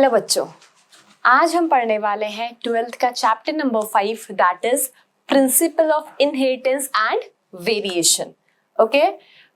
Hello बच्चों, आज हम पढ़ने वाले हैं 12th का chapter number 5 that is principle of inheritance and variation. Okay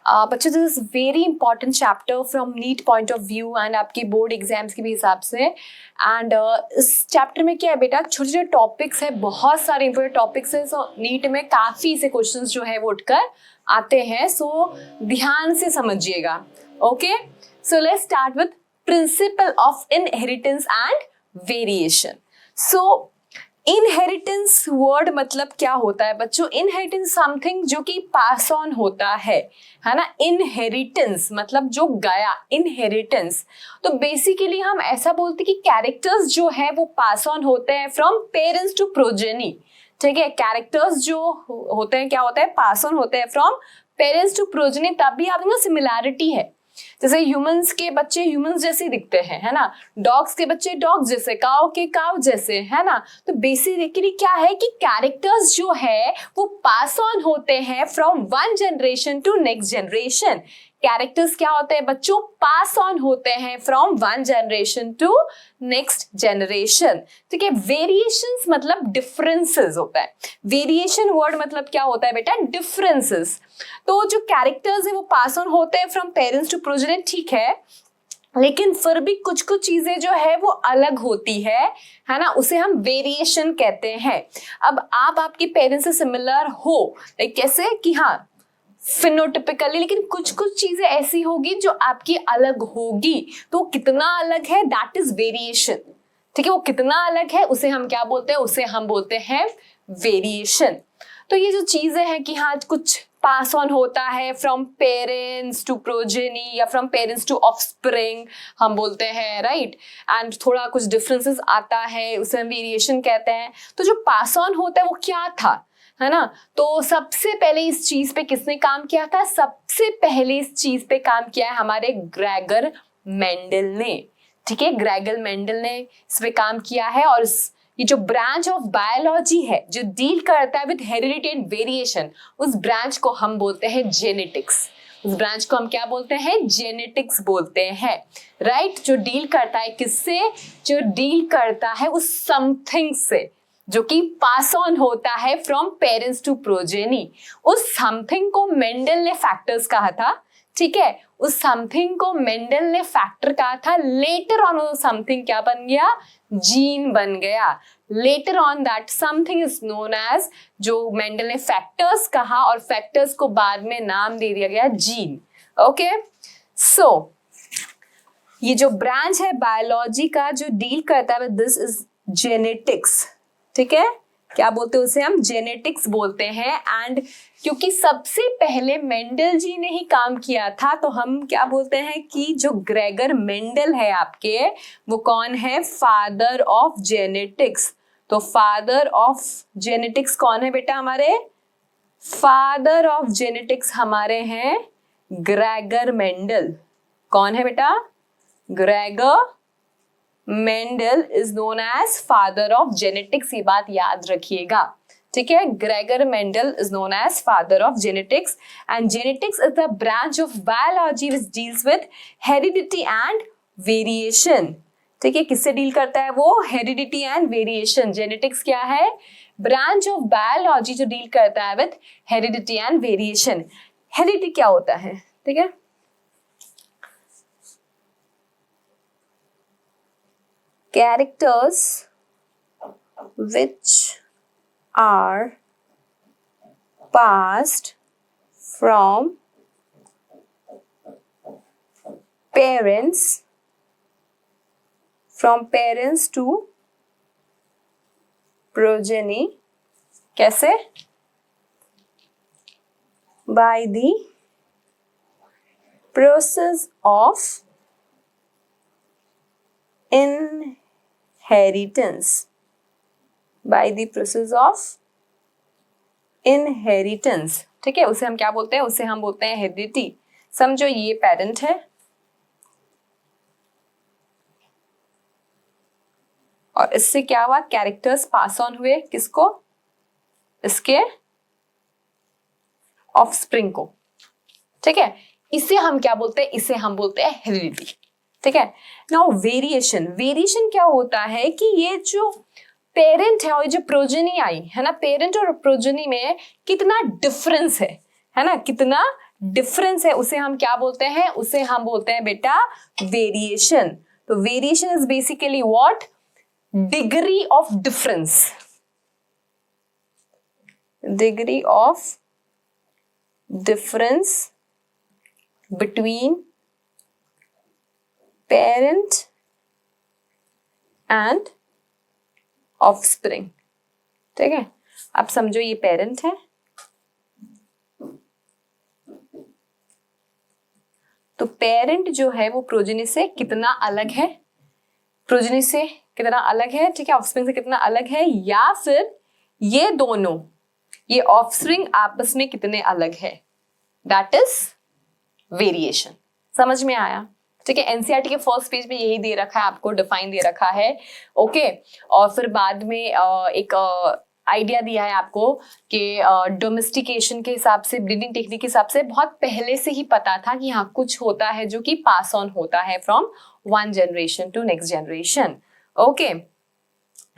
बच्चों, this is very important chapter from NEET point of view and आपकी बोर्ड एग्जाम्स के भी हिसाब से। एंड इस चैप्टर में क्या है बेटा, छोटे छोटे टॉपिक्स है, बहुत सारे इंपॉर्टेंट टॉपिक्स है। सो नीट में काफी से क्वेश्चंस जो है वो उठकर आते हैं, सो ध्यान से समझिएगा। Okay, so let's start with principal of inheritance and variation. So inheritance word मतलब क्या होता है बच्चों? इनहेरिटेंस समथिंग जो कि पास ऑन होता है ना। इनहेरिटेंस मतलब जो गया, इनहेरिटेंस। तो बेसिकली हम ऐसा बोलते हैं कि कैरेक्टर्स जो है वो पास ऑन होते हैं फ्रॉम पेरेंट्स टू प्रोजेनी। ठीक है, कैरेक्टर्स जो होते हैं क्या होता है, पास ऑन होते हैं फ्रॉम पेरेंट्स टू प्रोजेनी। तभी आप देखो सिमिलैरिटी है, जैसे ह्यूमंस के बच्चे ह्यूमंस जैसे दिखते हैं, है ना। डॉग्स के बच्चे डॉग्स जैसे, काऊ के काऊ जैसे, है ना। तो बेसिकली क्या है कि कैरेक्टर्स जो है वो पास ऑन होते हैं from one generation to next generation. Characters क्या होते हैं बच्चों? पास ऑन होते हैं from one generation to next generation. ठीक है, वेरिएशंस मतलब डिफरेंसेस होता है। वेरिएशन वर्ड मतलब क्या होता है बेटा? डिफरेंसेस। तो जो कैरेक्टर्स है वो पास ऑन होते हैं फ्रॉम पेरेंट्स टू प्रोजेनी, ठीक है, लेकिन फिर भी कुछ कुछ चीजें जो है वो अलग होती है ना, उसे हम वेरिएशन कहते हैं। अब आप आपके पेरेंट्स से सिमिलर हो, कैसे कि हाँ फिनोटिपिकली, लेकिन कुछ कुछ चीजें ऐसी होगी जो आपकी अलग होगी। तो कितना अलग है, दैट इज वेरिएशन। ठीक है, वो कितना अलग है उसे हम क्या बोलते हैं? उसे हम बोलते हैं वेरिएशन। तो ये जो चीजें हैं कि हाँ कुछ पास ऑन होता है फ्रॉम पेरेंट्स टू प्रोजेनी या फ्रॉम पेरेंट्स टू ऑफस्प्रिंग हम बोलते हैं, राइट। एंड थोड़ा कुछ डिफरेंसेस आता है, उसे हम वेरिएशन कहते हैं। तो जो पास ऑन होता है वो क्या था, है ना। तो सबसे पहले इस चीज पे किसने काम किया था? सबसे पहले इस चीज पे काम किया है हमारे ग्रेगर मेंडल ने। ठीक है, ग्रेगर मेंडल ने इस पे काम किया है। और ये जो ब्रांच ऑफ बायोलॉजी है जो डील करता है विद हेरिडिटी एंड वेरिएशन, उस ब्रांच को हम बोलते हैं जेनेटिक्स। उस ब्रांच को हम क्या बोलते हैं? जेनेटिक्स बोलते हैं, राइट। जो डील करता है किससे? जो डील करता है उस समथिंग से जो कि पास ऑन होता है फ्रॉम पेरेंट्स टू प्रोजेनी। उस समथिंग को मेंडल ने फैक्टर्स कहा था। ठीक है, उस समथिंग को मेंडल ने फैक्टर कहा था। लेटर ऑन वो समथिंग क्या बन गया? जीन बन गया। Later on that something is known as, जो मेंडल ने फैक्टर्स कहा और फैक्टर्स को बाद में नाम दे दिया गया जीन। ओके, सो ये जो ब्रांच है बायोलॉजी का जो डील करता है दिस इज जेनेटिक्स। ठीक है, क्या बोलते हैं उसे? हम जेनेटिक्स बोलते हैं। एंड क्योंकि सबसे पहले मेंडल जी ने ही काम किया था, तो हम क्या बोलते हैं कि जो ग्रेगर मेंडल है आपके, वो कौन है? Father of genetics. तो फादर ऑफ जेनेटिक्स कौन है बेटा हमारे? फादर ऑफ जेनेटिक्स हमारे हैं ग्रेगर मेंडल। कौन है बेटा? Gregor Mendel is known as father of genetics. ये बात याद रखिएगा, ठीक है। Gregor Mendel is known as father of genetics and genetics is the branch of biology which deals with heredity and variation. ठीक है, किससे डील करता है वो? Heredity and variation. जेनेटिक्स क्या है? ब्रांच ऑफ बायोलॉजी जो डील करता है with heredity and variation. Heredity क्या होता है? ठीक है, characters which are passed from parents to progeny। कैसे? by the process of inheritance। by the process of inheritance। ठीक है, उसे हम क्या बोलते हैं? उसे हम बोलते हैं हेरिडिटी। समझो ये पेरेंट है और इससे क्या हुआ? कैरेक्टर्स पास ऑन हुए। किसको? इसके ऑफस्प्रिंग को। ठीक है, इसे हम क्या बोलते हैं? इसे हम बोलते हैं हेरिडिटी। ठीक है। नाउ वेरिएशन, वेरिएशन क्या होता है कि ये जो पेरेंट है और ये जो प्रोजेनी आई है ना, पेरेंट और प्रोजेनी में कितना डिफरेंस है ना, कितना डिफरेंस है, उसे हम क्या बोलते हैं, उसे हम बोलते हैं बेटा वेरिएशन। तो variation is basically what, degree of difference, degree of difference between parent and offspring. ठीक है, अब समझो ये पेरेंट है, तो पेरेंट जो है वो प्रोजेनी से कितना अलग है, प्रोजेनी से कितना अलग है, ठीक है, ऑफस्प्रिंग से कितना अलग है, या फिर ये दोनों, ये ऑफस्प्रिंग आपस में कितने अलग है, दैट इज वेरिएशन। समझ में आया? ठीक है, एनसीईआरटी के फर्स्ट पेज में यही दे रखा है आपको, डिफाइन दे रखा है, ओके। और फिर बाद में एक आइडिया दिया है आपको कि डोमेस्टिकेशन के हिसाब से, ब्रीडिंग टेक्निक के हिसाब से बहुत पहले से ही पता था कि हाँ कुछ होता है जो कि पास ऑन होता है from one generation to next generation, okay.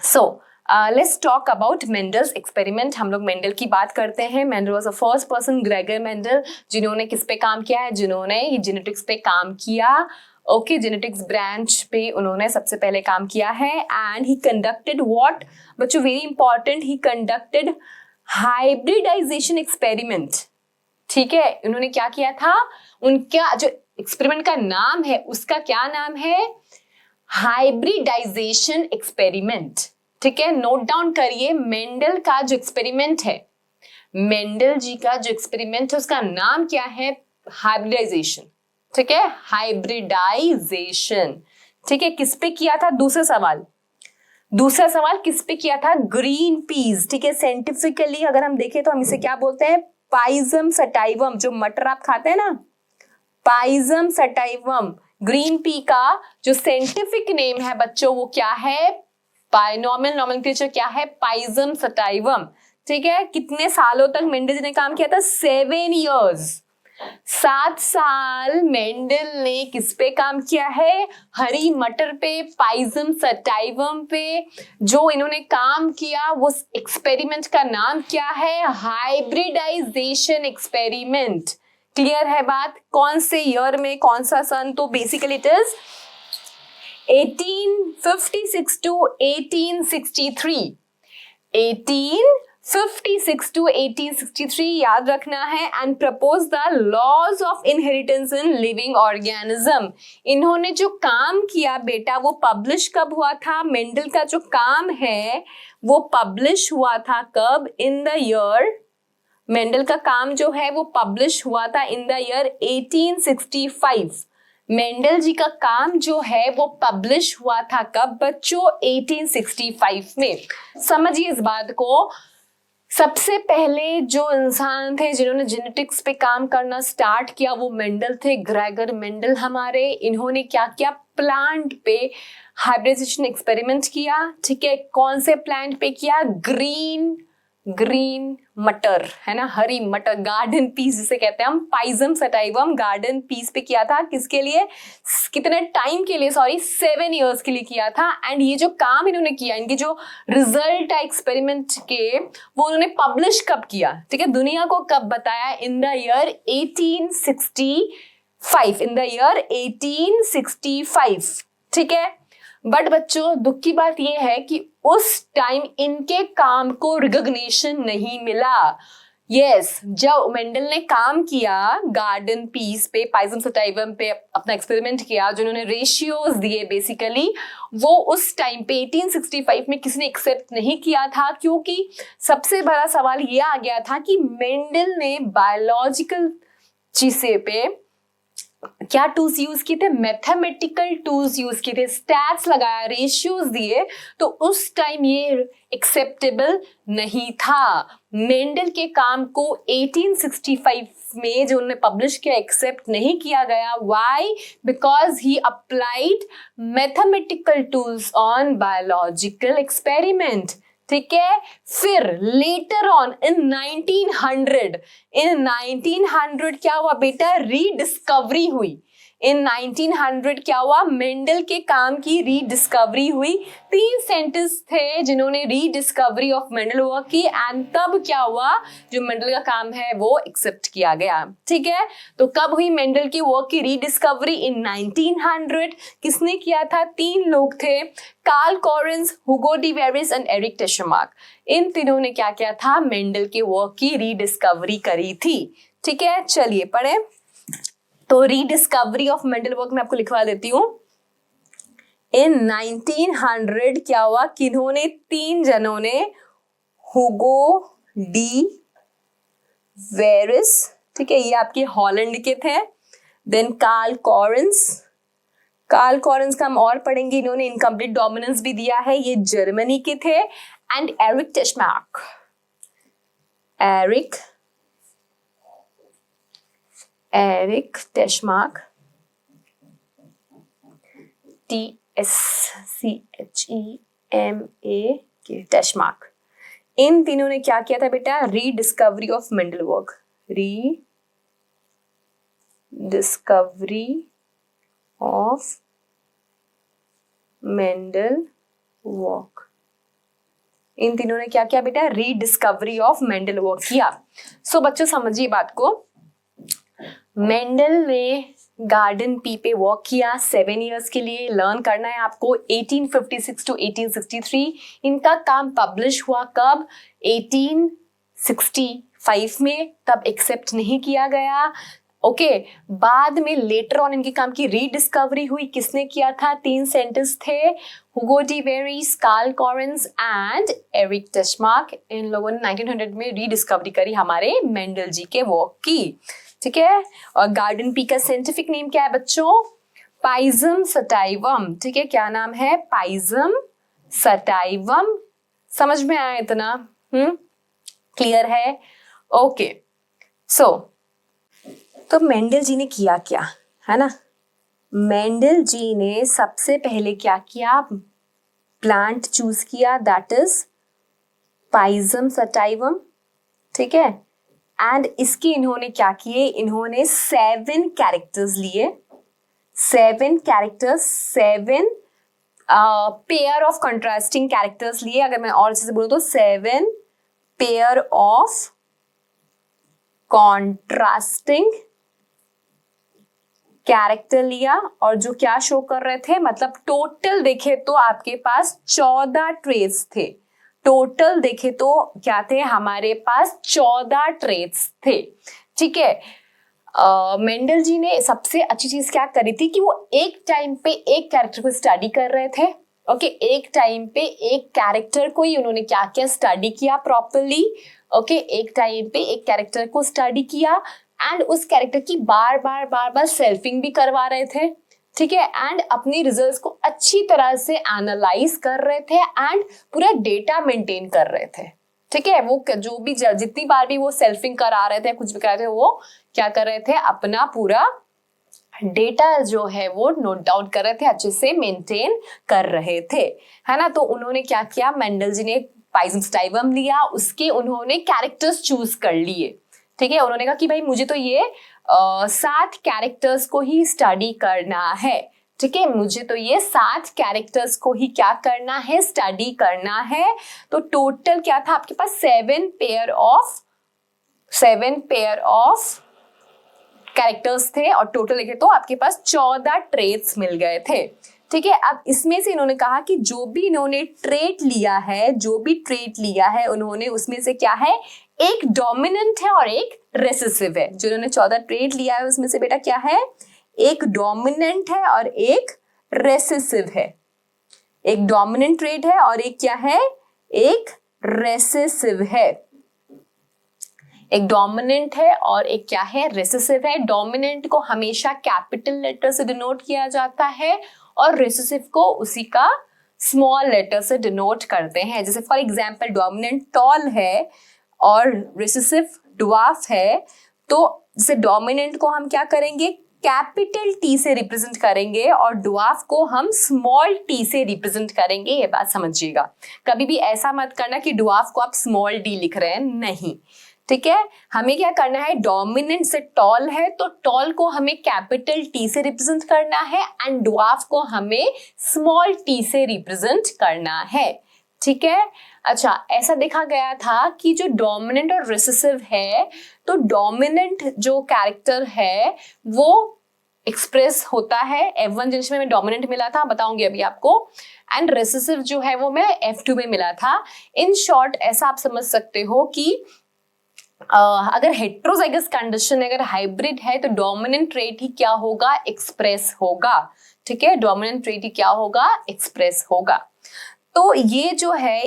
So let's talk about Mendel's experiment. हम लोग मेंडल की बात करते हैं। Mendel was the first person, Gregor Mendel, जिन्होंने किस पे काम किया है, जिन्होंने ये जेनेटिक्स पे काम किया, ओके, जेनेटिक्स ब्रांच पे उन्होंने सबसे पहले काम किया है। एंड ही कंडक्टेड व्हाट बच्चों, very important, he conducted hybridization experiment. ठीक है, उन्होंने क्या किया था, उनका जो एक्सपेरिमेंट का नाम है उसका क्या नाम है, हाइब्रिडाइजेशन एक्सपेरिमेंट। ठीक है, नोट डाउन करिए, मेंडल का जो एक्सपेरिमेंट है, मेंडल जी का जो एक्सपेरिमेंट है उसका नाम क्या है, हाइब्रिडाइजेशन। ठीक है, हाइब्रिडाइजेशन। ठीक है, किस पे किया था, दूसरा सवाल किस पे किया था, ग्रीन पीस। ठीक है, साइंटिफिकली अगर हम देखें तो हम इसे क्या बोलते हैं, पाइजम सटाइवम, जो मटर आप खाते हैं ना, पाइजम सटाइवम। ग्रीन पी का जो साइंटिफिक नेम है बच्चों वो क्या है, बायनॉमियल नोमेनक्लेचर क्या है, पाइजम सटाइवम। ठीक है, कितने सालों तक मेंडल जी ने काम किया था, 7 years, 7 साल मेंडल ने किस पे काम किया है, हरी मटर पे, पाइजम सटाइवम पे। जो इन्होंने काम किया वो एक्सपेरिमेंट का नाम क्या है, हाइब्रिडाइजेशन एक्सपेरिमेंट। क्लियर है बात, कौन से ईयर में, कौन सा सन, तो basically it is 1856 to 1863, 1856 to 1863 याद रखना है। And propose the laws of inheritance in living organism. इन्होंने जो काम किया बेटा वो पब्लिश कब हुआ था, मेंडल का जो काम है वो पब्लिश हुआ था कब, इन द ईयर, मेंडल का काम जो है वो पब्लिश हुआ था इन द ईयर 1865। मेंडल जी का काम जो है वो पब्लिश हुआ था कब बच्चों, 1865 में। समझिए इस बात को, सबसे पहले जो इंसान थे जिन्होंने जेनेटिक्स पे काम करना स्टार्ट किया वो मेंडल थे, ग्रेगर मेंडल हमारे। इन्होंने क्या किया, प्लांट पे हाइब्रिडाइजेशन एक्सपेरिमेंट किया। ठीक है, कौन से प्लांट पे किया, ग्रीन मटर, है ना, हरी मटर, गार्डन पीस जिसे कहते हैं हम, पाइजम सटाइवम, गार्डन पीस पे किया था। किसके लिए, कितने टाइम के लिए, सॉरी 7 years के लिए किया था। एंड ये जो काम इन्होंने किया, इनके जो रिजल्ट है एक्सपेरिमेंट के, वो उन्होंने पब्लिश कब किया, ठीक है, दुनिया को कब बताया, in the year 1865, in the year 1865। ठीक है, बट बच्चों दुख की बात यह है कि उस टाइम इनके काम को रिकॉग्निशन नहीं मिला। यस, जब मेंडल ने काम किया गार्डन पीस पे, पाइजम सटाइवम पे अपना एक्सपेरिमेंट किया, जो उन्होंने रेशियोज दिए बेसिकली, वो उस टाइम पे 1865 में किसी ने एक्सेप्ट नहीं किया था, क्योंकि सबसे बड़ा सवाल ये आ गया था कि मेंडल ने बायोलॉजिकल चीजें पे क्या टूल्स यूज किए थे, मैथमेटिकल टूल्स यूज किए थे, स्टैट्स लगाया, रेशियोज दिए, तो उस टाइम ये एक्सेप्टेबल नहीं था। मेंडल के काम को 1865 में जो उन्होंने पब्लिश किया एक्सेप्ट नहीं किया गया। Why, because he applied mathematical tools on biological experiment. ठीक है, फिर लेटर ऑन इन 1900 क्या हुआ बेटा, रीडिस्कवरी हुई। इन 1900 क्या हुआ, मेंडल के काम की रीडिस्कवरी हुई। 3 साइंटिस्ट थे जिन्होंने रीडिस्कवरी ऑफ मेंडल वर्क की, एंड तब क्या हुआ, जो मेंडल का काम है वो एक्सेप्ट किया गया। ठीक है, तो कब हुई मेंडल की वर्क की रीडिस्कवरी? इन 1900। किसने किया था? 3 लोग थे, Carl Correns, Hugo de Vries and Erich Tschermak. इन तीनों ने क्या किया था? मेंडल के वर्क की रीडिस्कवरी करी थी। ठीक है, चलिए पढ़े। तो रीडिस्कवरी ऑफ मेंडल वर्क मैं आपको लिखवा देती हूँ। इन 1900 क्या हुआ, किन्होंने? 3 जनों ने, हुगो डी वेरिस, ठीक है, ये आपके हॉलैंड के थे। देन कार्ल कॉरेंस का हम और पढ़ेंगे, इन्होंने इनकम्प्लीट डोमिनेंस भी दिया है, ये जर्मनी के थे। And Erich Tschermak, TSCHEMAK, Tschermak. इन तीनों ने क्या किया था बेटा? Rediscovery of Mendel work, rediscovery of Mendel work. इन तीनों ने क्या किया बेटा? रीडिस्कवरी ऑफ मेंडल वर्क किया। सो बच्चों समझिए बात को, मेंडल ने गार्डन पी पे वर्क किया 7 इयर्स के लिए। लर्न करना है आपको 1856 to 1863। इनका काम पब्लिश हुआ कब? 1865 में, तब एक्सेप्ट नहीं किया गया। ओके, बाद में लेटर ऑन इनके काम की रीडिस्कवरी हुई। किसने किया था? 3 साइंटिस्ट थे, Hugo de Vries, Carl Correns and Erich Tschermak. इन लोगों ने 1900 में रीडिस्कवरी करी हमारे मेंडल जी के वर्क की। ठीक है, और गार्डन पी का साइंटिफिक नेम क्या है बच्चों? पाइजम सटाइवम। ठीक है, क्या नाम है? पाइजम सटाइवम। समझ में आया इतना? क्लियर है? ओके, सो तो मेंडल जी ने किया क्या, है ना? मेंडल जी ने सबसे पहले क्या किया? प्लांट चूज किया, दैट इज पाइजम सटाइवम। ठीक है, एंड इसके इन्होंने क्या किए? इन्होंने 7 कैरेक्टर्स लिए, 7 पेयर ऑफ कंट्रास्टिंग कैरेक्टर्स लिए। अगर मैं और अच्छे से बोलूं तो 7 पेयर ऑफ कॉन्ट्रास्टिंग कैरेक्टर लिया, और जो क्या शो कर रहे थे, मतलब टोटल देखे तो आपके पास 14 ट्रेट्स थे। टोटल देखे तो क्या थे? हमारे पास 14 ट्रेट्स थे। ठीक है, मेंडल जी ने सबसे अच्छी चीज क्या करी थी कि वो एक टाइम पे एक कैरेक्टर को स्टडी कर रहे थे। ओके, एक टाइम पे एक कैरेक्टर को ही उन्होंने क्या किया? स्टडी किया प्रॉपरली। ओके, एक टाइम पे एक कैरेक्टर को स्टडी किया, एंड उस कैरेक्टर की बार बार सेल्फिंग भी करवा रहे थे। ठीक है, एंड अपनी रिजल्ट्स को अच्छी तरह से एनालाइज कर रहे थे, एंड पूरा डेटा मेंटेन कर रहे थे। ठीक है, वो जो भी जितनी बार भी वो सेल्फिंग करा रहे थे, कुछ भी कर रहे थे, वो क्या कर रहे थे? अपना पूरा डेटा जो है वो नोट डाउन कर रहे थे, अच्छे से मेंटेन कर रहे थे, है ना? तो उन्होंने क्या किया? मेंडल जी ने पाइजम सटाइवम लिया, उसके उन्होंने कैरेक्टर्स चूज कर लिए। ठीक है, उन्होंने कहा कि भाई मुझे तो ये 7 कैरेक्टर्स को ही स्टडी करना है। ठीक है, मुझे तो ये 7 कैरेक्टर्स को ही क्या करना है? स्टडी करना है। तो टोटल क्या था आपके पास? 7 पेयर ऑफ कैरेक्टर्स थे, और टोटल देखे तो आपके पास 14 ट्रेट्स मिल गए थे। ठीक है, अब इसमें से इन्होंने कहा कि जो भी इन्होंने ट्रेट लिया है उन्होंने उसमें से क्या है? एक डोमिनेंट है और एक रेसेसिव है। जो इन्होंने 14 ट्रेट लिया है उसमें से बेटा क्या है? एक डोमिनेंट है और एक रेसेसिव है। एक डोमिनेंट ट्रेट है और एक क्या है? एक रेसेसिव है। एक डोमिनेंट है और एक क्या है? रेसेसिव है। डोमिनेंट को हमेशा कैपिटल लेटर से डिनोट किया जाता है, और रेसेसिव को उसी का स्मॉल लेटर से डिनोट करते हैं। जैसे फॉर एग्जांपल डोमिनेंट टॉल है और रेसेसिव ड्वार्फ है, तो जैसे डोमिनेंट को हम क्या करेंगे? कैपिटल टी से रिप्रेजेंट करेंगे, और ड्वार्फ को हम स्मॉल टी से रिप्रेजेंट करेंगे। ये बात समझिएगा, कभी भी ऐसा मत करना कि ड्वार्फ को आप स्मॉल डी लिख रहे हैं, नहीं। ठीक है, हमें क्या करना है, डोमिनेंट से टॉल है तो टॉल को हमें कैपिटल टी से रिप्रेजेंट करना है एंड ड्वार्फ को हमें स्मॉल टी से रिप्रेजेंट करना है। ठीक है, अच्छा ऐसा देखा गया था कि जो डोमिनेंट और रिसेसिव है, तो डोमिनेंट जो कैरेक्टर है वो एक्सप्रेस होता है F1 जिसमें मैं डोमिनेंट मिला था, बताऊंगी अभी आपको, एंड रिसेसिव जो है वो मैं F2 में मिला था। इन शॉर्ट ऐसा आप समझ सकते हो कि अगर हेट्रोजाइगस कंडीशन अगर हाइब्रिड है तो डोमिनेंट ट्रेट ही क्या होगा, एक्सप्रेस होगा। ठीक है, डोमिनेंट ट्रेट ही क्या होगा, एक्सप्रेस होगा। तो ये जो है,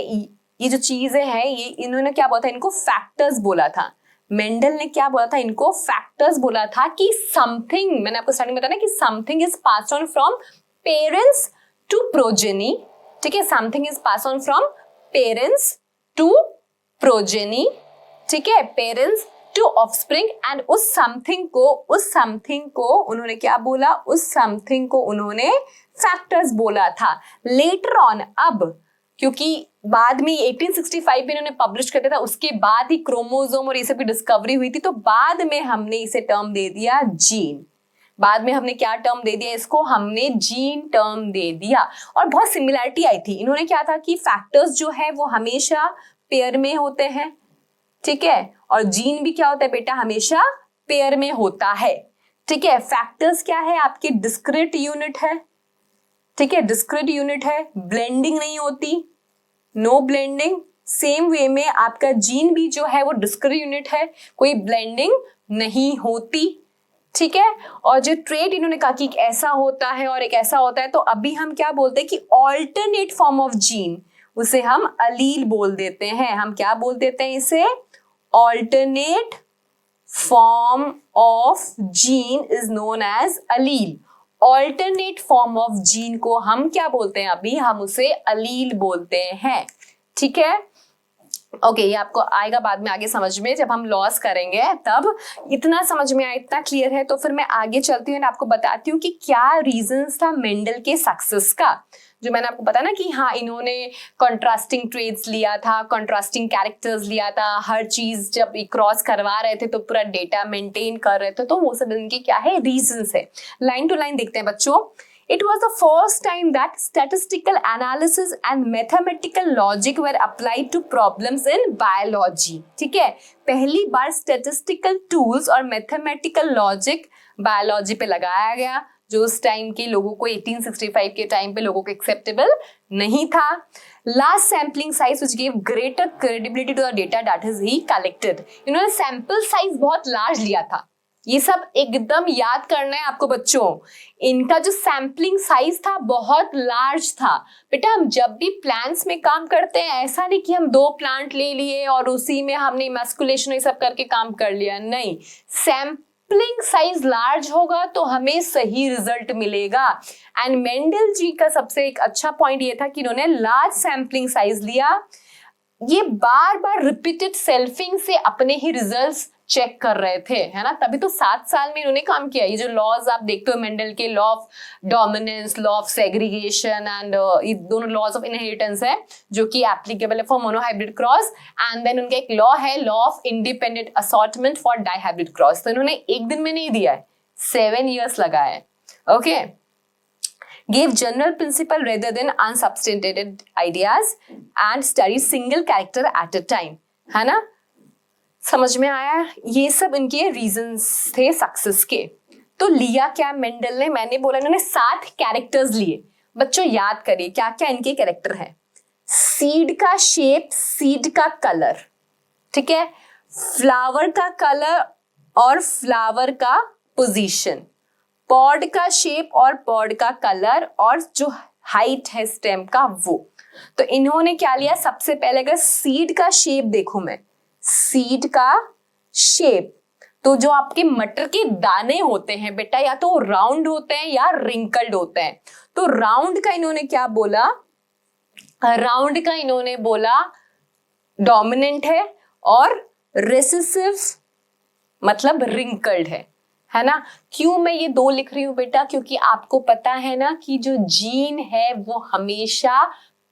ये जो चीजें हैं, ये इन्होंने क्या बोला था, इनको फैक्टर्स बोला था। मेंडल ने क्या बोला था, इनको फैक्टर्स बोला था कि समथिंग, मैंने आपको स्टार्टिंग में बताया ना कि something is pass on from parents to progeny. ठीक है, something is pass on from parents to progeny. ठीक है, पेरेंट्स टू ऑफस्प्रिंग, एंड उस समथिंग को उन्होंने क्या बोला, उस समथिंग को उन्होंने फैक्टर्स बोला था। लेटर ऑन, अब क्योंकि बाद में 1865 में इन्होंने पब्लिश कर दिया था, उसके बाद ही क्रोमोसोम और ये सब की डिस्कवरी हुई थी, तो बाद में हमने इसे टर्म दे दिया जीन। बाद में हमने क्या टर्म दे दिया इसको, हमने जीन टर्म दे दिया। और बहुत सिमिलरिटी आई थी, इन्होंने क्या था कि फैक्टर्स जो है वो हमेशा पेयर में होते हैं। ठीक है, और जीन भी क्या होता है बेटा, हमेशा पेयर में होता है। ठीक है, फैक्टर्स क्या है, आपकी डिस्क्रीट यूनिट है। ठीक है, डिस्क्रीट यूनिट है, ब्लेंडिंग नहीं होती, नो ब्लेंडिंग। सेम वे में आपका जीन भी जो है वो डिस्क्रीट यूनिट है, कोई ब्लेंडिंग नहीं होती। ठीक है, और जो ट्रेट इन्होंने कहा कि एक ऐसा होता है और एक ऐसा होता है, तो अभी हम क्या बोलते हैं कि ऑल्टरनेट फॉर्म ऑफ जीन, उसे हम अलील बोल देते हैं। हम क्या बोल देते हैं इसे, alternate form of gene is known as allele. Alternate form of gene को हम क्या बोलते हैं, अभी हम उसे अलील बोलते हैं। ठीक है, ओके, ये आपको आएगा बाद में आगे समझ में, जब हम लॉस करेंगे तब। इतना समझ में आया, इतना क्लियर है, तो फिर मैं आगे चलती हूँ और आपको बताती हूँ कि क्या रीजंस था मेंडल के सक्सेस का। जो मैंने आपको बताया ना कि हाँ, इन्होंने कॉन्ट्रास्टिंग ट्रेड्स लिया था, कॉन्ट्रास्टिंग कैरेक्टर्स लिया था, हर चीज जब क्रॉस करवा रहे थे तो पूरा डेटा मेंटेन कर रहे थे, तो वो सब इनके क्या है, रीजंस है। लाइन टू लाइन देखते हैं बच्चों। It was the first time that statistical analysis and mathematical logic were applied to problems in biology. ठीक है, पहली बार statistical tools और mathematical logic biology पे लगाया गया, जो उस टाइम के लोगों को 1865 के टाइम पे लोगों को एक्सेप्टेबल नहीं था। Large sampling size which gave greater credibility to the data that is he collected. इन्होंने सैंपल साइज बहुत लार्ज लिया था, ये सब एकदम याद करना है आपको बच्चों। इनका जो सैम्पलिंग साइज था बहुत लार्ज था। बेटा हम जब भी प्लांट्स में काम करते हैं, ऐसा नहीं कि हम 2 प्लांट ले लिए और उसी में हमने इमैस्कुलेशन ये सब करके काम कर लिया, नहीं, सैम्पलिंग साइज लार्ज होगा तो हमें सही रिजल्ट मिलेगा। एंड मेंडल जी का सबसे एक अच्छा पॉइंट ये था कि इन्होंने लार्ज सैम्पलिंग साइज लिया, ये बार बार रिपीटेड सेल्फिंग से अपने ही रिजल्ट्स चेक कर रहे थे, है ना, तभी तो 7 साल में इन्होंने काम किया। ये जो लॉज आप देखते हो मेंडल के, law of dominance, law of segregation and ये दोनों लॉज ऑफ इनहेरिटेंस है जो कि एप्लीकेबल है for monohybrid cross, and then उनका एक लॉ है, law of independent assortment for dihybrid cross. तो इन्होंने एक दिन में नहीं दिया है, 7 years लगा है। Okay, gave general principle rather than unsubstantiated ideas and studied single character at a time, है ना, समझ में आया। ये सब इनके रीजंस थे सक्सेस के। तो लिया क्या मेंडल ने, मैंने बोला इन्होंने 7 कैरेक्टर्स लिए। बच्चों याद करिए क्या क्या इनके कैरेक्टर है। सीड का शेप, सीड का कलर, ठीक है, फ्लावर का कलर और फ्लावर का पोजीशन, पॉड का शेप और पॉड का कलर, और जो हाइट है स्टेम का वो। तो इन्होंने क्या लिया, सबसे पहले अगर सीड का शेप देखो मैं, सीड का शेप, तो जो आपके मटर के दाने होते हैं बेटा, या तो राउंड होते हैं या रिंकल्ड होते हैं। तो राउंड का इन्होंने क्या बोला, राउंड का इन्होंने बोला डोमिनेंट है, और रिसेसिव मतलब रिंकल्ड है ना। क्यों मैं ये 2 लिख रही हूं बेटा, क्योंकि आपको पता है ना कि जो जीन है वो हमेशा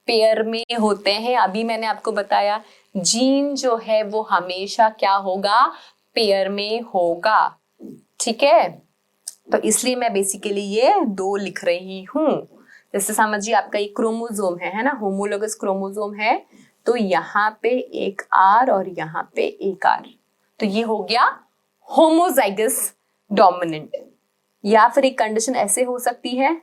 पेयर में होते हैं। अभी मैंने आपको बताया जीन जो है वो हमेशा क्या होगा, पेयर में होगा। ठीक है, तो इसलिए मैं बेसिकली ये 2 लिख रही हूं। जैसे समझिए आपका एक क्रोमोसोम है ना, होमोलोगस क्रोमोसोम है, तो यहाँ पे एक R और यहाँ पे एक R, तो ये हो गया होमोजाइगस डोमिनेंट। या फिर एक कंडीशन ऐसे हो सकती है,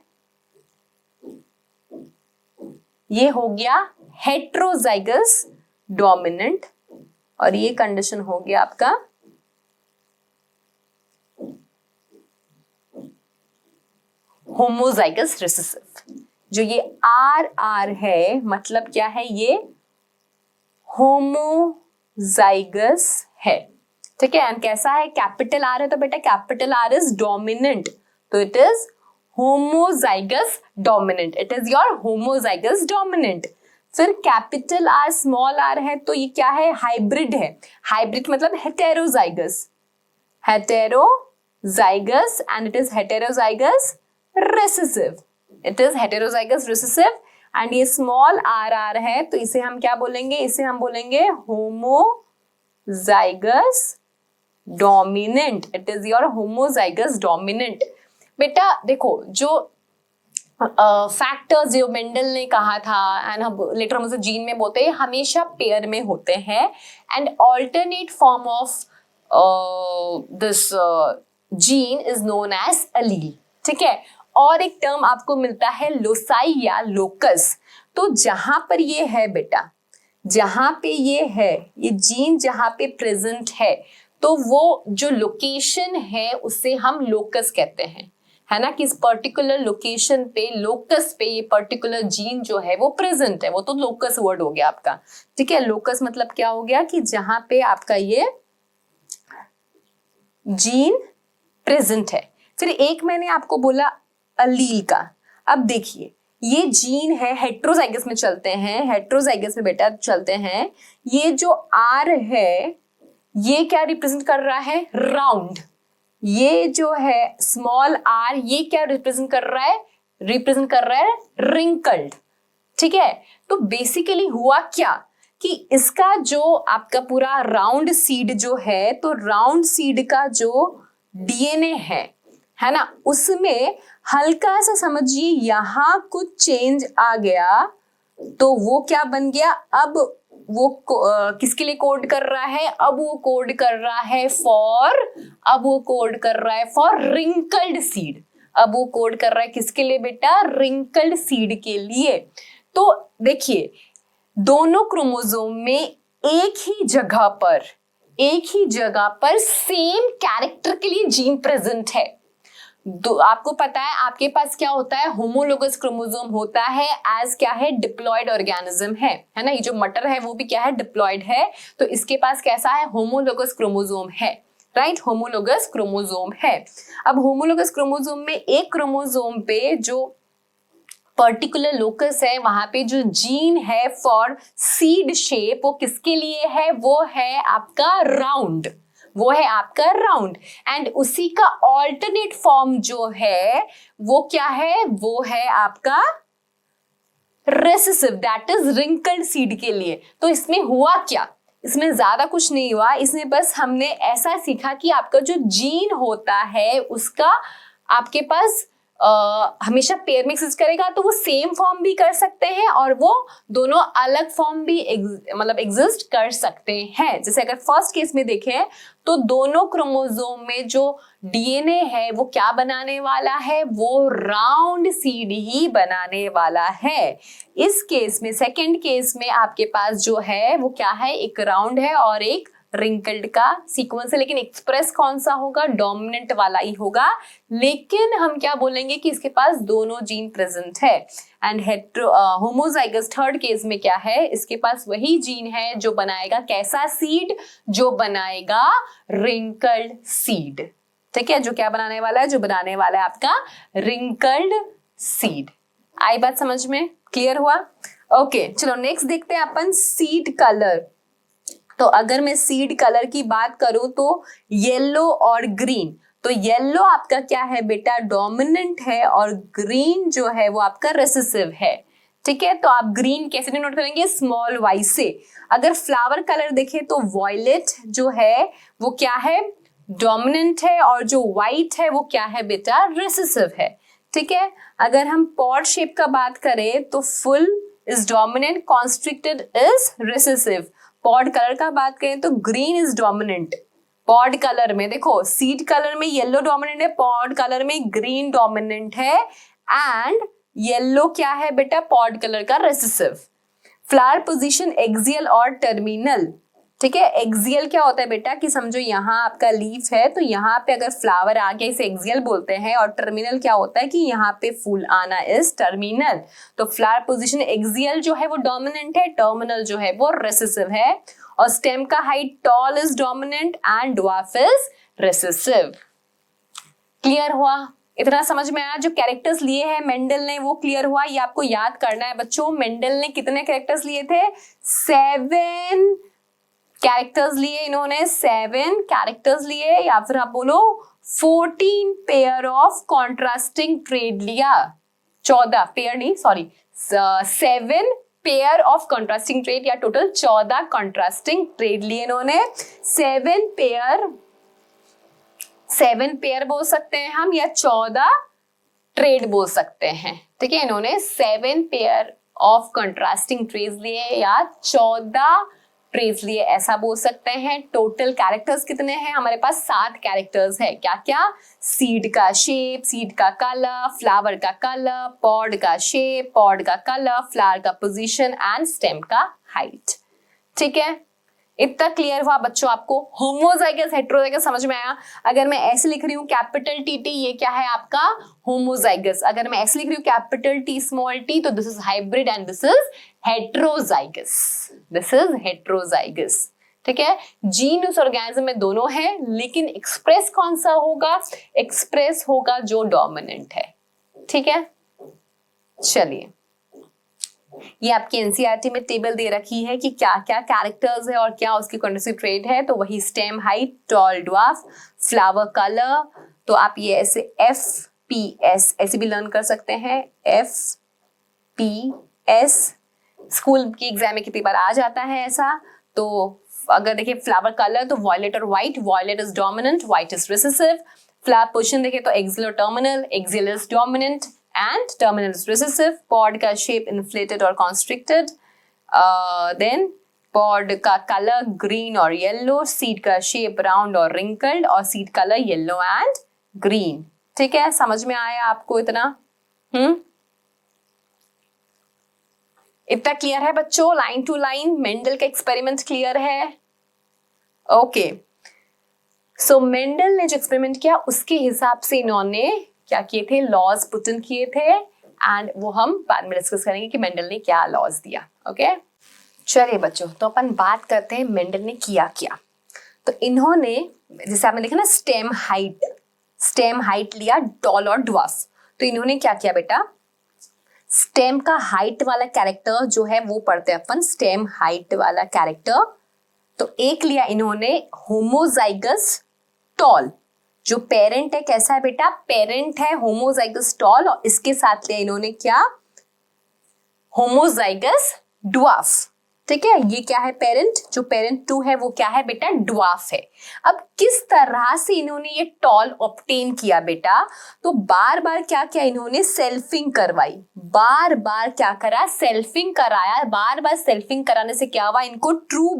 ये हो गया हेट्रोजाइगस डोमिनेंट, और ये कंडीशन हो गया आपका होमोजाइगस रिसेसिव। जो ये RR है मतलब क्या है, ये होमोजाइगस है। ठीक है, एंड कैसा है, कैपिटल R है, तो बेटा कैपिटल R इज डोमिनेंट, तो it is homozygous dominant, it is your homozygous dominant. फिर कैपिटल R स्मॉल r है, तो ये क्या है, हाइब्रिड है। हाइब्रिड मतलब heterozygous, heterozygous, and it is heterozygous recessive, it is heterozygous recessive. And ये स्मॉल r है, तो इसे हम क्या बोलेंगे, इसे हम बोलेंगे homozygous dominant, it is your homozygous dominant. बेटा देखो, जो फैक्टर्स जो मेंडल ने कहा था एंड हम लेटर हम उसे जीन में बोलते हैं, हमेशा पेयर में होते हैं। And alternate form of this gene is known as allele. ठीक है, और एक टर्म आपको मिलता है लोसाई या लोकस। तो जहां पर ये है बेटा, जहां पे ये है, ये जीन जहां पे प्रेजेंट है, तो वो जो लोकेशन है उसे हम लोकस कहते हैं, है ना, कि इस पर्टिकुलर लोकेशन पे, लोकस पे ये पर्टिकुलर जीन जो है वो प्रेजेंट है, वो तो लोकस वर्ड हो गया आपका। ठीक है, लोकस मतलब क्या हो गया, कि जहां पे आपका ये जीन प्रेजेंट है। फिर एक मैंने आपको बोला अलील का। अब देखिए, ये जीन है, हेट्रोजाइगस में चलते हैं, हेट्रोजाइगस में बेटा चलते हैं। ये जो R है, ये क्या रिप्रेजेंट कर रहा है, राउंड। ये जो है स्मॉल r, ये क्या रिप्रेजेंट कर रहा है, रिप्रेजेंट कर रहा है रिंकल्ड। ठीक है, तो बेसिकली हुआ क्या कि इसका जो आपका राउंड सीड जो है, तो राउंड सीड का जो डीएनए है ना, उसमें हल्का सा समझिए यहां कुछ चेंज आ गया, तो वो क्या बन गया, अब वो किसके लिए कोड कर रहा है, अब वो कोड कर रहा है फॉर रिंकल्ड सीड। अब वो कोड कर रहा है किसके लिए बेटा, रिंकल्ड सीड के लिए। तो देखिए, दोनों क्रोमोसोम में एक ही जगह पर सेम कैरेक्टर के लिए जीन प्रेजेंट है। आपको पता है आपके पास क्या होता है, होमोलोगस क्रोमोसोम होता है एज क्या है, डिप्लॉयड ऑर्गेनिज्म है ना, ये जो मटर है वो भी क्या है, डिप्लॉयड है। तो इसके पास कैसा है, होमोलोगस क्रोमोसोम है, राइट, होमोलोगस क्रोमोसोम है। अब होमोलोगस क्रोमोसोम में एक क्रोमोसोम पे जो पर्टिकुलर लोकस है, वहां पे जो जीन है फॉर सीड शेप, वो किसके लिए है, वो है आपका राउंड, एंड उसी का ऑल्टरनेट फॉर्म जो है वो क्या है, वो है आपका recessive, that is wrinkled seed के लिए। तो इसमें हुआ क्या, इसमें ज्यादा कुछ नहीं हुआ, इसमें बस हमने ऐसा सीखा कि आपका जो जीन होता है उसका आपके पास हमेशा पेयर में एग्जिस्ट करेगा, तो वो सेम फॉर्म भी कर सकते हैं और वो दोनों अलग फॉर्म भी मतलब एग्जिस्ट कर सकते हैं। जैसे अगर फर्स्ट केस में देखें तो दोनों क्रोमोसोम में जो डीएनए है वो क्या बनाने वाला है, वो राउंड सीड ही बनाने वाला है। इस केस में, सेकेंड केस में आपके पास जो है वो क्या है, एक राउंड है और एक रिंकल्ड का सीक्वेंस है, लेकिन एक्सप्रेस कौन सा होगा, डोमिनेंट वाला ही होगा। लेकिन हम क्या बोलेंगे कि इसके पास दोनों जीन प्रेजेंट है। एंड होमोजाइगस थर्ड केस में क्या है, इसके पास वही जीन है जो बनाएगा कैसा सीड, जो बनाएगा रिंकल्ड सीड। ठीक है, जो क्या बनाने वाला है, जो बनाने वाला है आपका रिंकल्ड सीड। आई बात समझ में, क्लियर हुआ? ओके, चलो नेक्स्ट देखते हैं अपन सीड कलर। तो अगर मैं सीड कलर की बात करूं तो येलो और ग्रीन, तो येलो आपका क्या है बेटा, डोमिनेंट है, और ग्रीन जो है वो आपका रेसेसिव है। ठीक है, तो आप ग्रीन कैसे डिनोट करेंगे, स्मॉल वाई से। अगर फ्लावर कलर देखें तो वॉयलेट जो है वो क्या है, डोमिनेंट है, और जो व्हाइट है वो क्या है बेटा, रिसेसिव है। ठीक है, अगर हम पॉड शेप का बात करें तो full is dominant, constricted is recessive. Pod colour का बात करें तो green is dominant. Pod colour में देखो, सीड कलर में येलो डोमिनेंट है, पॉड कलर में ग्रीन डोमिनेंट है, एंड येलो क्या है बेटा, पॉड कलर का रेसेसिव। फ्लावर पोजीशन एक्सियल और टर्मिनल। ठीक है, एक्सियल क्या होता है बेटा कि समझो यहाँ आपका लीफ है तो यहाँ पे अगर फ्लावर आ गया इसे एक्सियल बोलते हैं, और टर्मिनल क्या होता है कि यहाँ पे फूल आना इज टर्मिनल। तो फ्लावर पोजीशन एक्सियल जो है वो डोमिनेंट है, टर्मिनल जो है वो रेसेसिव है, और स्टेम का height tall is dominant and dwarf is recessive. Clear हुआ, इतना समझ में आया। जो कैरेक्टर्स लिए हैं मेंडल ने वो क्लियर हुआ, ये आपको याद करना है बच्चों। मेंडल ने कितने कैरेक्टर्स लिए थे, 7 कैरेक्टर्स लिए इन्होंने, 7 कैरेक्टर्स लिए, या फिर आप बोलो 14 पेयर ऑफ कॉन्ट्रास्टिंग ट्रेड लिया, 14 पेयर नहीं sorry 7 pair of contrasting trade, या टोटल 14 कॉन्ट्रास्टिंग ट्रेड लिए इन्होंने। 7 पेयर बोल सकते हैं हम, या 14 ट्रेड बोल सकते हैं। ठीक है, इन्होंने 7 पेयर ऑफ कंट्रास्टिंग ट्रेड्स लिए या 14 ट्रेड्स लिए, ऐसा बोल सकते हैं। टोटल कैरेक्टर्स कितने हैं हमारे पास, 7 कैरेक्टर्स है। क्या क्या, सीड का शेप, सीड का कलर, फ्लावर का कलर, पॉड का शेप, पॉड का कलर, फ्लावर का पोजीशन एंड स्टेम का हाइट। ठीक है, इतना क्लियर हुआ बच्चों आपको। होमोजाइगस हेटेरोजाइगस समझ में आया। अगर मैं ऐसे लिख रही हूँ कैपिटल टी टी, ये क्या है आपका होमोजाइगस। अगर मैं ऐसे लिख रही हूँ कैपिटल टी स्मॉल टी, तो this is hybrid and this is heterozygous, this is heterozygous. ठीक है, जीनस ऑर्गेनिज्म में दोनों है, लेकिन एक्सप्रेस कौन सा होगा, एक्सप्रेस होगा जो डोमिनेंट है। ठीक है, चलिए ये आपकी एनसीईआरटी में टेबल दे रखी है कि क्या क्या कैरेक्टर्स है और क्या उसकी कॉन्ट्रास्टिंग ट्रेड है। तो वही stem height, tall dwarf, flower colour, तो आप ये ऐसे FPS ऐसे भी लर्न कर सकते हैं, FPS। स्कूल की एग्जाम में कितनी बार आ जाता है ऐसा। तो अगर देखिए फ्लावर कलर तो वॉयलेट और white, violet is dominant, white is recessive. Flower position देखे तो एक्सियल और terminal, axial is dominant and terminal is recessive. Pod का shape inflated or constricted. Then pod का color green और yellow. Seed का shape round और wrinkled, और seed color yellow and green. ठीक है, समझ में आया आपको इतना? इतना क्लियर है बच्चों, लाइन टू लाइन मेंडल का एक्सपेरिमेंट क्लियर है? ओके, सो मेंडल ने जो एक्सपेरिमेंट किया उसके हिसाब से इन्होंने क्या किए थे, लॉज पुट इन किए थे, एंड वो हम बाद में डिस्कस करेंगे कि मेंडल ने क्या लॉज दिया। ओके, चलिए बच्चों, तो अपन बात करते हैं मेंडल ने किया क्या। तो इन्होंने जैसे आपने देखा ना स्टेम हाइट लिया, टॉल और ड्वार्फ। तो इन्होंने क्या किया बेटा, स्टेम का हाइट वाला कैरेक्टर जो है वो पढ़ते हैं अपन, स्टेम हाइट वाला कैरेक्टर। तो एक लिया इन्होंने होमोजाइगस टॉल, जो पेरेंट है कैसा है बेटा, पेरेंट है होमोजाइगस टॉल, और इसके साथ लिया इन्होंने क्या, होमोजाइगस ड्वार्फ। ठीक है, ये क्या है पेरेंट, जो पेरेंट 2 है वो क्या है बेटा, ड्वार्फ है। अब किस तरह से इन्होंने ये टॉल ऑब्टेन किया बेटा, तो बार बार क्या किया इन्होंने, सेल्फिंग करवाई, बार बार क्या करा, सेल्फिंग कराया। बार बार सेल्फिंग कराने से क्या हुआ, इनको ट्रू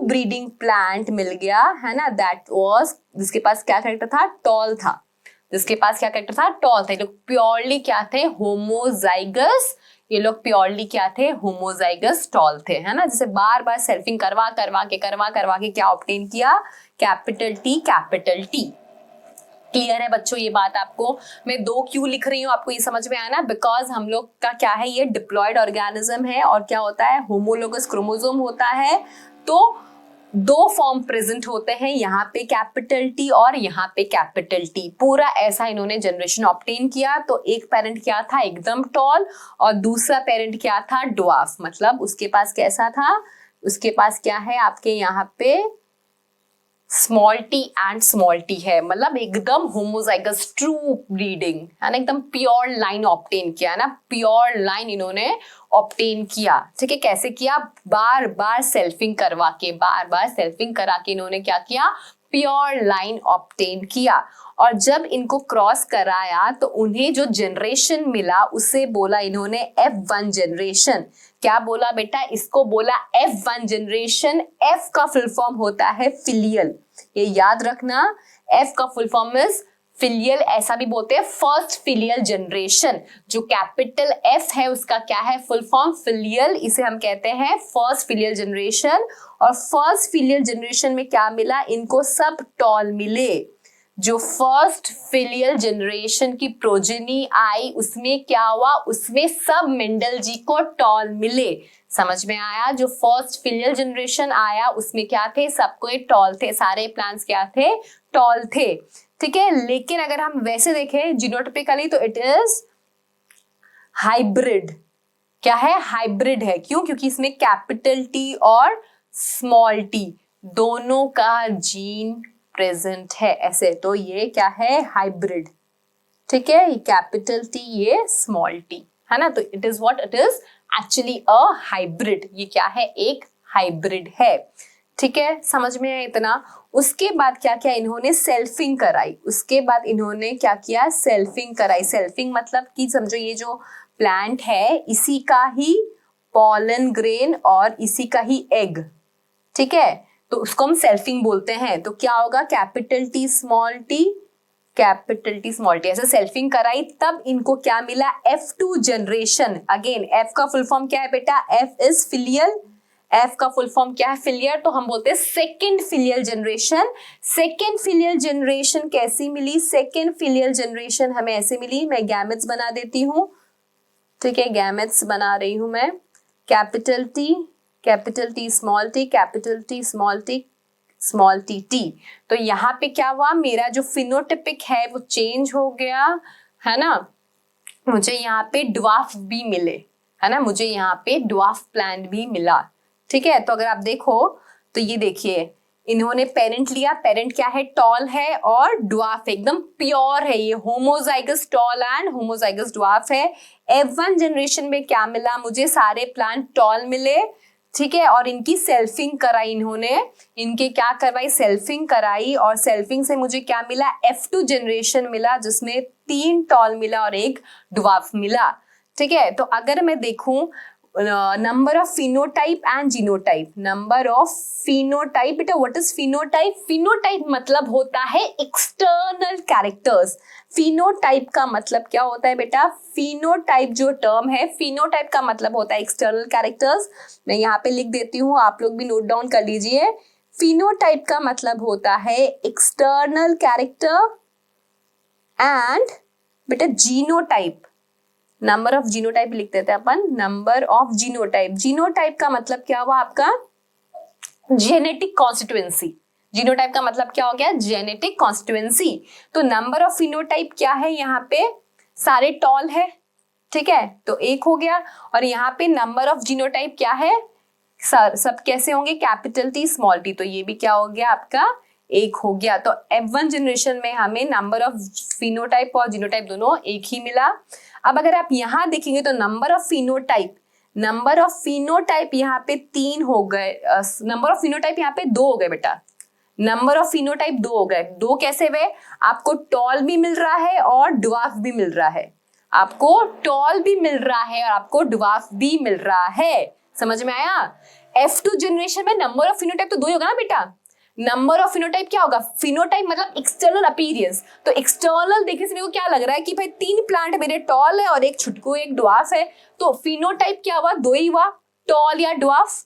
ब्रीडिंग प्लांट मिल गया, है ना। दैट वाज, जिसके पास क्या कैरेक्टर था, टॉल था, जिसके पास क्या कैरेक्टर था, टॉल था। ये लोग प्योरली क्या थे, होमोजाइगस, ये लोग प्योरली क्या थे, होमोजाइगस टॉल थे, है ना। जैसे बार बार सेल्फिंग करवा के क्या ऑब्टेन किया, कैपिटल टी। क्लियर है बच्चों ये बात आपको? मैं 2 क्यों लिख रही हूँ, आपको ये समझ में आया ना, बिकॉज हम लोग का क्या है, ये डिप्लॉयड ऑर्गेनिज्म है, और क्या होता है, होमोलोगस क्रोमोसोम होता है। तो 2 फॉर्म प्रेजेंट होते हैं, यहाँ पे कैपिटल टी और यहाँ पे कैपिटल टी। पूरा ऐसा इन्होंने जनरेशन ऑब्टेन किया। तो एक पेरेंट क्या था, एकदम टॉल, और दूसरा पेरेंट क्या था, ड्वार्फ। मतलब उसके पास कैसा था, उसके पास क्या है आपके यहाँ पे small T and small T है, मतलब एकदम होमोजाइगस ट्रू ब्रीडिंग है ना, एकदम प्योर लाइन ऑब्टेन किया है ना, प्योर लाइन इन्होंने ऑब्टेन किया। ठीक है, कैसे किया? बार बार सेल्फिंग करवा के, बार बार सेल्फिंग करा के इन्होंने क्या किया? प्योर लाइन ऑब्टेन किया। और जब इनको क्रॉस कराया तो उन्हें जो जनरेशन मिला उसे बोला इन्होंने F1 जनरेशन। क्या बोला बेटा? इसको बोला F1 जनरेशन। F का फुल फॉर्म होता है फिलियल, ये याद रखना। F का फुल फॉर्म इज फिलियल, ऐसा भी बोलते हैं फर्स्ट फिलियल जनरेशन। जो कैपिटल F है उसका क्या है? फुल फॉर्म फिलियल, इसे हम कहते हैं फर्स्ट फिलियल जनरेशन। और फर्स्ट फिलियल जनरेशन में क्या मिला? इनको सब टॉल मिले। जो फर्स्ट फिलियल जनरेशन की प्रोजेनी आई उसमें क्या हुआ? उसमें सब मेंडल जी को टॉल मिले। समझ में आया? जो फर्स्ट फिलियल जनरेशन आया उसमें क्या थे? सबको टॉल थे, सारे प्लांट्स क्या थे? टॉल थे। ठीक है, लेकिन अगर हम वैसे देखें जीनोटिपिकली तो इट इज हाइब्रिड। क्या है? हाइब्रिड है। क्यों? क्योंकि इसमें कैपिटल टी और स्मॉल टी दोनों का जीन प्रेजेंट है। ऐसे तो ये क्या है? हाइब्रिड। ठीक है, ये कैपिटल टी, ये स्मॉल टी है ना, तो it is what? It is actually a hybrid. ये क्या है? एक हाइब्रिड है। ठीक है, समझ में आया इतना? उसके बाद क्या किया इन्होंने? सेल्फिंग कराई। उसके बाद इन्होंने क्या किया? सेल्फिंग कराई। सेल्फिंग मतलब कि समझो ये जो प्लांट है इसी का ही पॉलन ग्रेन और इसी का ही एग, ठीक है, तो उसको हम सेल्फिंग बोलते हैं। तो क्या होगा? Capital T small T, capital T small T, ऐसे सेल्फिंग कराई, तब इनको क्या मिला? F2 generation. अगेन F का फुल फॉर्म क्या है बेटा? F is filial. F का फुल फॉर्म क्या है? फिलियल। तो हम बोलते हैं second filial generation. Second filial generation कैसी मिली? सेकेंड फिलियल जनरेशन हमें ऐसे मिली, मैं गैमेट्स बना देती हूँ। ठीक है, गैमेट्स बना रही हूं मैं। Capital T small T, capital T small T T. तो यहाँ पे क्या हुआ? मेरा जो फिनोटिपिक है वो चेंज हो गया है ना। मुझे यहाँ पे ड्वार्फ भी मिले है ना, मुझे यहाँ पे ड्वार्फ प्लांट भी मिला। ठीक है, तो अगर आप देखो तो ये देखिए इन्होंने पेरेंट लिया। पेरेंट क्या है? टॉल है और ड्वार्फ, एकदम प्योर है। ये homozygous tall and homozygous dwarf है। F1 जनरेशन में क्या मिला मुझे? सारे प्लांट टॉल मिले। ठीक है, और इनकी सेल्फिंग कराई इन्होंने। इनके क्या करवाई? सेल्फिंग कराई, और सेल्फिंग से मुझे क्या मिला? F2 जनरेशन मिला, जिसमें 3 टॉल मिला और 1 ड्वार्फ मिला। ठीक है, तो अगर मैं देखूं number of phenotype and genotype, number of phenotype, बेटा व्हाट इज फिनोटाइप? फिनोटाइप मतलब होता है एक्सटर्नल कैरेक्टर्स। फिनोटाइप का मतलब क्या होता है बेटा? फिनोटाइप जो टर्म है, फिनोटाइप का मतलब होता है एक्सटर्नल कैरेक्टर्स। मैं यहाँ पे लिख देती हूँ, आप लोग भी नोट डाउन कर लीजिए। फिनोटाइप का मतलब होता है एक्सटर्नल कैरेक्टर एंड बेटा जीनोटाइप, नंबर ऑफ जीनोटाइप लिख देते हैं अपन, नंबर ऑफ जीनोटाइप। जीनोटाइप का मतलब क्या हुआ आपका? Genetic constituency. जीनोटाइप का मतलब क्या हो गया? Genetic constituency. तो नंबर ऑफ फिनोटाइप क्या है? यहाँ पे सारे टॉल है, ठीक है, तो 1 हो गया। और यहाँ पे नंबर ऑफ जीनोटाइप क्या है? सब कैसे होंगे? कैपिटल टी स्मॉल टी, तो ये भी क्या हो गया आपका? 1 हो गया। तो F1 जनरेशन में हमें नंबर ऑफ फिनोटाइप और जीनोटाइप दोनों 1 ही मिला। अब अगर आप यहाँ देखेंगे तो नंबर ऑफ फिनोटाइप यहाँ पे 3 हो गए, नंबर ऑफ फिनोटाइप यहाँ पे 2 हो गए बेटा। नंबर ऑफ फिनोटाइप 2 हो गए। 2 कैसे हुए? आपको टॉल भी मिल रहा है और ड्वार्फ भी मिल रहा है। आपको टॉल भी मिल रहा है और आपको ड्वार्फ भी मिल रहा है। समझ में आया? F2 जनरेशन में नंबर ऑफ फिनोटाइप तो 2 ही होगा ना बेटा। नंबर ऑफ फिनोटाइप क्या होगा? फिनोटाइप मतलब एक्सटर्नल अपीयरेंस। तो एक्सटर्नल देखने से मेरे को क्या लग रहा है कि भाई 3 प्लांट मेरे टॉल है और 1 छुटकू, 1 ड्वार्फ है। तो फिनोटाइप क्या हुआ? 2 ही हुआ, टॉल या ड्वार्फ।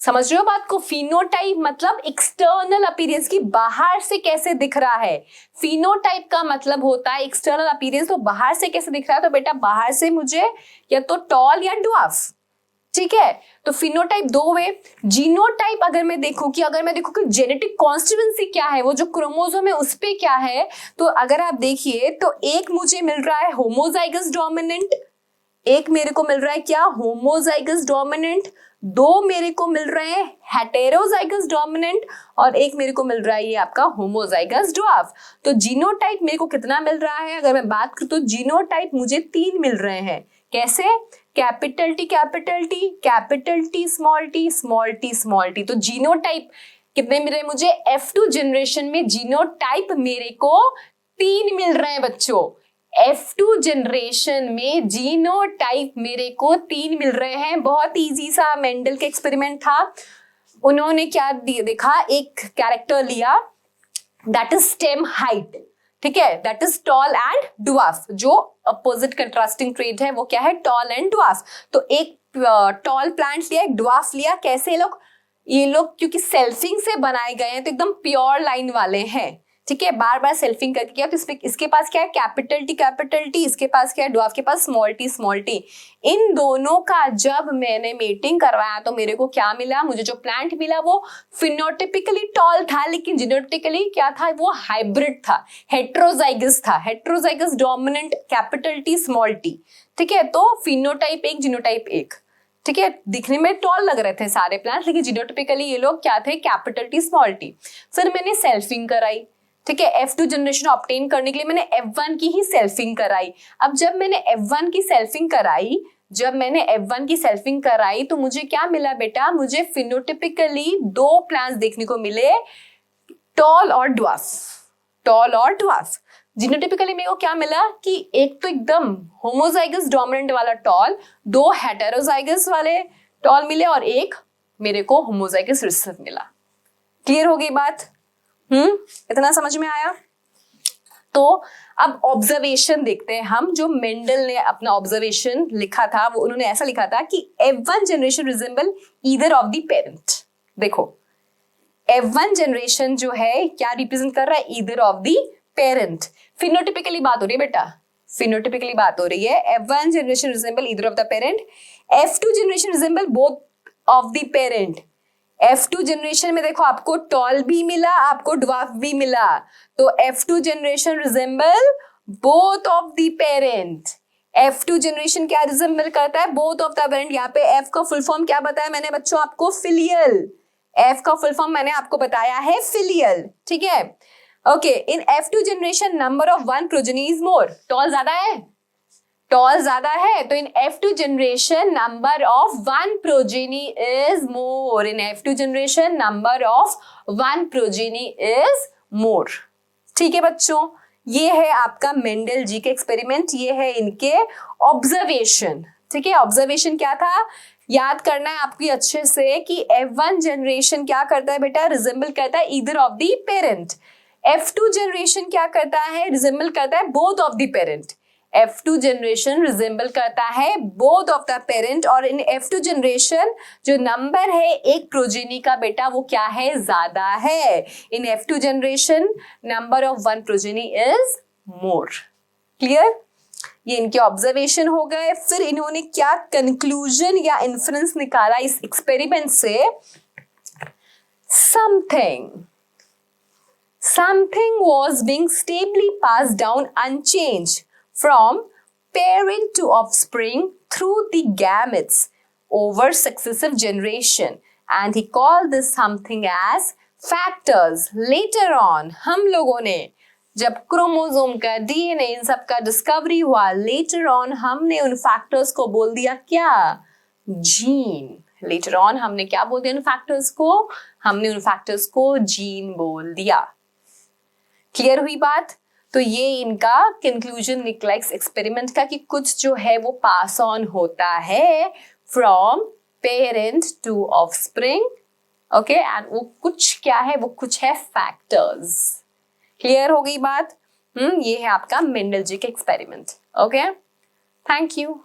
समझ रहे हो बात को? फिनोटाइप मतलब एक्सटर्नल अपीयरेंस की, बाहर से कैसे दिख रहा है। फिनोटाइप का मतलब होता है एक्सटर्नल अपीयरेंस, तो बाहर से कैसे दिख रहा है? तो बेटा बाहर से मुझे या तो टॉल या ड्वार्फ। ठीक है, तो फिनोटाइप 2 हुए। जीनोटाइप अगर मैं देखूं कि जेनेटिक कॉन्स्टिट्यूएंसी क्या है, वो जो क्रोमोसोम है उस पे क्या है, तो अगर आप देखिए तो 1 मुझे मिल रहा है होमोजाइगस डोमिनेंट, 1 मेरे को मिल रहा है क्या? Homozygous dominant. दो मेरे को मिल रहे हैं हेटेरोजाइगस डोमिनेंट और एक मेरे को मिल रहा है ये आपका होमोजाइगस ड्वार्फ। तो जीनोटाइप मेरे को कितना मिल रहा है, अगर मैं बात करूं तो जीनोटाइप मुझे 3 मिल रहे हैं। कैसे? Capital T capital T, capital T small T, small T small T. तो जीनोटाइप कितने मिल रहे हैं मुझे? F2 जनरेशन में जीनोटाइप मेरे को 3 मिल रहे हैं बच्चों। F2 जनरेशन में जीनोटाइप मेरे को 3 मिल रहे हैं। बहुत इजी सा मेंडल का एक्सपेरिमेंट था। उन्होंने क्या देखा, एक कैरेक्टर लिया दैट इज स्टेम हाइट, ठीक है, that is tall and dwarf. जो अपोजिट कंट्रास्टिंग ट्रेट है वो क्या है? Tall and dwarf. तो एक टॉल प्लांट लिया, एक ड्वार्फ लिया। कैसे ये लोग क्योंकि सेल्फिंग से बनाए गए हैं तो एकदम प्योर लाइन वाले हैं, ठीक है, बार बार सेल्फिंग करके किया। तो इसके पास क्या है? कैपिटल टी, इसके पास क्या है? ड्वार्फ के पास स्मॉल टी। इन दोनों का जब मैंने मेटिंग करवाया तो मेरे को क्या मिला? मुझे जो प्लांट मिला वो फिनोटिपिकली टॉल था, लेकिन जीनोटिपिकली क्या था? वो हाइब्रिड था, heterozygous dominant capital T small T, ठीक है। तो फिनोटाइप 1 जीनोटाइप 1, ठीक है। दिखने में टॉल लग रहे थे सारे प्लांट, लेकिन जीनोटिपिकली ये लोग क्या थे? Capital T small T. फिर मैंने सेल्फिंग कराई, ठीक है। F2 जनरेशन ऑब्टेन करने के लिए मैंने F1 की ही सेल्फिंग कराई। अब जब मैंने F1 की सेल्फिंग कराई तो मुझे क्या मिला बेटा? मुझे फिनोटिपिकली 2 प्लांट्स देखने को मिले, टॉल और ड्वार्फ। जीनोटिपिकली मेरे को क्या मिला कि एक तो एकदम होमोजाइगस डोमिनेंट वाला टॉल, 2 हेटेरोजाइगस वाले टॉल मिले और एक मेरे को होमोजाइगस रिसेसिव मिला। क्लियर हो गई बात? इतना समझ में आया? तो अब ऑब्जर्वेशन देखते हैं हम। जो मेंडल ने अपना ऑब्जर्वेशन लिखा था वो उन्होंने ऐसा लिखा था कि F1 generation resemble either of the parent. देखो F1 जनरेशन जो है क्या रिप्रेजेंट कर रहा है? Either of the parent. Phenotypically बात हो रही है बेटा, फिनोटिपिकली बात हो रही है। F1 generation resemble either of the parent, F2 generation resemble both of the parent. F2 generation में देखो आपको टॉल भी मिला, आपको ड्वार्फ भी मिला, तो F2 generation resemble both of the parent. F2 generation क्या रिजेंबल करता है? Both of the parent. यहाँ पे F का फुल फॉर्म क्या बताया मैंने बच्चों आपको? फिलियल। F का फुल फॉर्म मैंने आपको बताया है फिलियल, ठीक है। Okay, in F2 generation number of 1 progeny is more. Tall ज्यादा है, तो in F2 generation number of 1 progeny is more. In F2 generation number of 1 progeny is more, ठीक है बच्चों। ये है आपका मेंडल जी के एक्सपेरिमेंट, ये है इनके ऑब्जर्वेशन, ठीक है। ऑब्जर्वेशन क्या था? याद करना है आपकी अच्छे से कि F1 जनरेशन क्या करता है बेटा? रिजेंबल करता है either of the parent. F2 generation क्या करता है? रिजेंबल करता है both of the parent. F2 generation resemble करता है बोथ ऑफ द पेरेंट, और इन F2 जनरेशन जो नंबर है एक प्रोजेनी का बेटा वो क्या है? ज्यादा है। इन F2 generation number of 1 progeny is more. Clear? ये इनके ऑब्जर्वेशन हो गए। फिर इन्होंने क्या कंक्लूजन या इन्फ्रेंस निकाला इस एक्सपेरिमेंट से? something was being stably passed down unchanged from parent to offspring through the gametes over successive generation, and he called this something as factors. Later on हम लोगों ने जब क्रोमोसोम का DNA इन सब का डिस्कवरी हुआ, later on हमने उन फैक्टर्स को बोल दिया क्या? जीन। लेटर ऑन हमने क्या बोल दिया उन फैक्टर्स को? हमने उन फैक्टर्स को जीन बोल दिया। क्लियर हुई बात? तो ये इनका कंक्लूजन निकला इस एक्सपेरिमेंट का कि कुछ जो है वो पास ऑन होता है from parent to offspring, okay, and वो कुछ क्या है? वो कुछ है फैक्टर्स। क्लियर हो गई बात? ये है आपका मेंडल जी का एक्सपेरिमेंट। Okay, thank you.